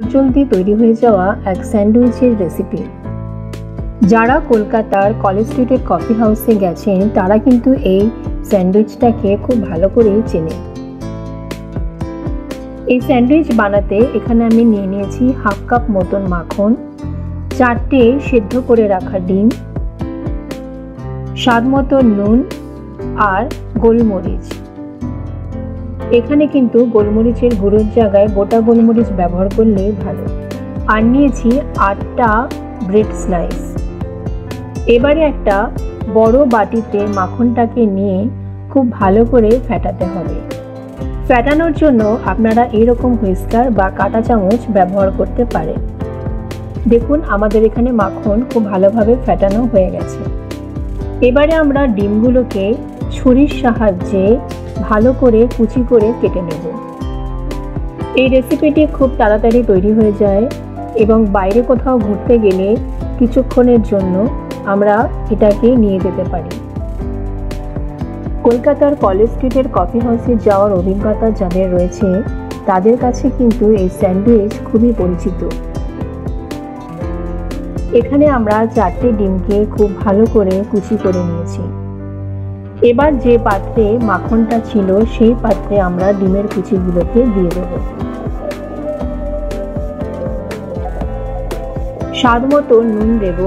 চটজলদি তৈরি হয়ে যাওয়া এক স্যান্ডউইচের রেসিপি। যারা কলকাতার কলেজ স্ট্রিটের কফি হাউসে গেছেন তারা কিন্তু এই স্যান্ডউইচটাকে খুব ভালো করেই চেনেন। এই স্যান্ডউইচ বানাতে এখানে আমি নিয়ে নিয়েছি হাফ কাপ মতন মাখন, 4টে সেদ্ধ করে রাখা ডিম, স্বাদ মতো নুন আর গোলমরিচ। এখানে কিন্তু গোলমরিচের গুঁড়োর জায়গায় গোটা গোলমরিচ ব্যবহার করলে ভালো। আর নিয়েছি 8টা ব্রেড স্লাইস। এবারে একটা বড় বাটিতে মাখনটাকে নিয়ে খুব ভালো করে ফেটাতে হবে। ফেটানোর জন্য আপনারা এরকম হুইস্কার বা কাঁটা চামচ ব্যবহার করতে পারেন। দেখুন আমাদের এখানে মাখন খুব ভালোভাবে ফেটানো হয়ে গেছে। এবারে আমরা ডিমগুলোকে ছুরির সাহায্যে ভালো করে কুচি করে কেটে নেব। এই রেসিপিটি খুব তাড়াতাড়ি তৈরি হয়ে যায় এবং বাইরে কোথাও ঘুরতে গেলে কিছুক্ষণের জন্য আমরা এটাকে নিয়ে যেতে পারি। কলকাতার কলেজ স্ট্রিটের কফি হাউসে যাওয়ার অভিজ্ঞতা যাদের রয়েছে তাদের কাছে কিন্তু এই স্যান্ডউইচ খুবই পরিচিত। এখানে আমরা 4টে ডিমকে খুব ভালো করে কুচি করে নিয়েছি। এবার যে পাত্রে মাখনটা ছিল সেই পাত্রে আমরা ডিমের কুচিগুলোকে দিয়ে দেব। স্বাদ মতো নুন দেব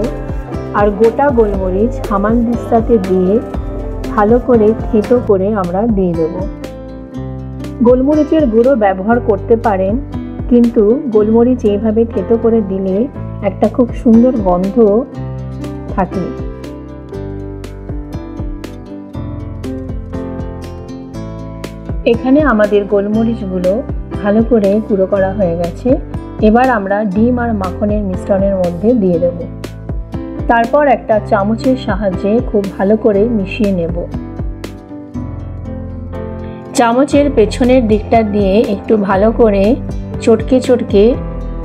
আর গোটা গোলমরিচ হামানদিস্তাতে দিয়ে ভালো করে থেতো করে আমরা দিয়ে দেব। গোলমরিচের গুঁড়ো ব্যবহার করতে পারেন, কিন্তু গোলমরিচ এইভাবে থেতো করে দিলে একটা খুব সুন্দর গন্ধ থাকে। এখানে আমাদের গোলমরিচগুলো ভালো করে গুঁড়ো করা হয়ে গেছে। এবার আমরা ডিম আর মাখনের মিশ্রণের মধ্যে দিয়ে দেব। তারপর একটা চামচের সাহায্যে খুব ভালো করে মিশিয়ে নেব। চামচের পেছনের দিকটা দিয়ে একটু ভালো করে চটকে চটকে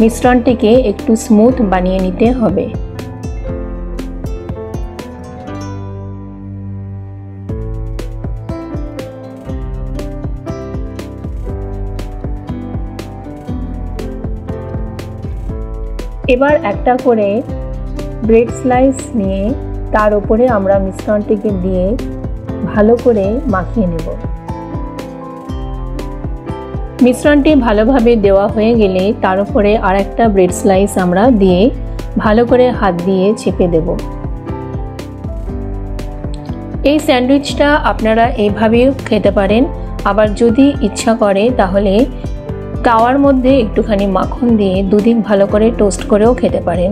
মিশ্রণটিকে একটু স্মুথ বানিয়ে নিতে হবে। এবার একটা করে ব্রেড স্লাইস নিয়ে তার উপরে আমরা মিশ্রণটিকে দিয়ে ভালো করে মাখিয়ে নেব। মিশ্রণটি ভালোভাবে দেওয়া হয়ে গেলে তার উপরে আরেকটা ব্রেড স্লাইস আমরা দিয়ে ভালো করে হাত দিয়ে চেপে দেব। এই স্যান্ডউইচটা আপনারা এইভাবেও খেতে পারেন, আবার যদি ইচ্ছা করে তাহলে তাওয়ার মধ্যে একটুখানি মাখন দিয়ে দুদিক ভালো করে টোস্ট করেও খেতে পারেন।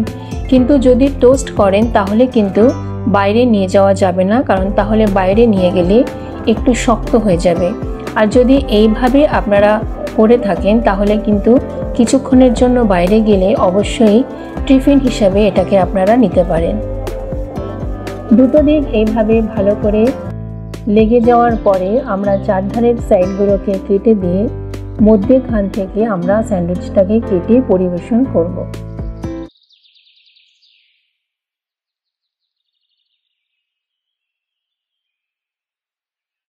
কিন্তু যদি টোস্ট করেন তাহলে কিন্তু বাইরে নিয়ে যাওয়া যাবে না, কারণ তাহলে বাইরে নিয়ে গেলে একটু শক্ত হয়ে যাবে। আর যদি এইভাবে আপনারা করে থাকেন তাহলে কিন্তু কিছুক্ষণের জন্য বাইরে গেলে অবশ্যই টিফিন হিসাবে এটাকে আপনারা নিতে পারেন। দুটো দিক এইভাবে ভালো করে লেগে যাওয়ার পরে আমরা চারধারের সাইডগুলোকে কেটে দিয়ে মধ্যেখান থেকে আমরা স্যান্ডউইচটাকে কেটে পরিবেশন করব।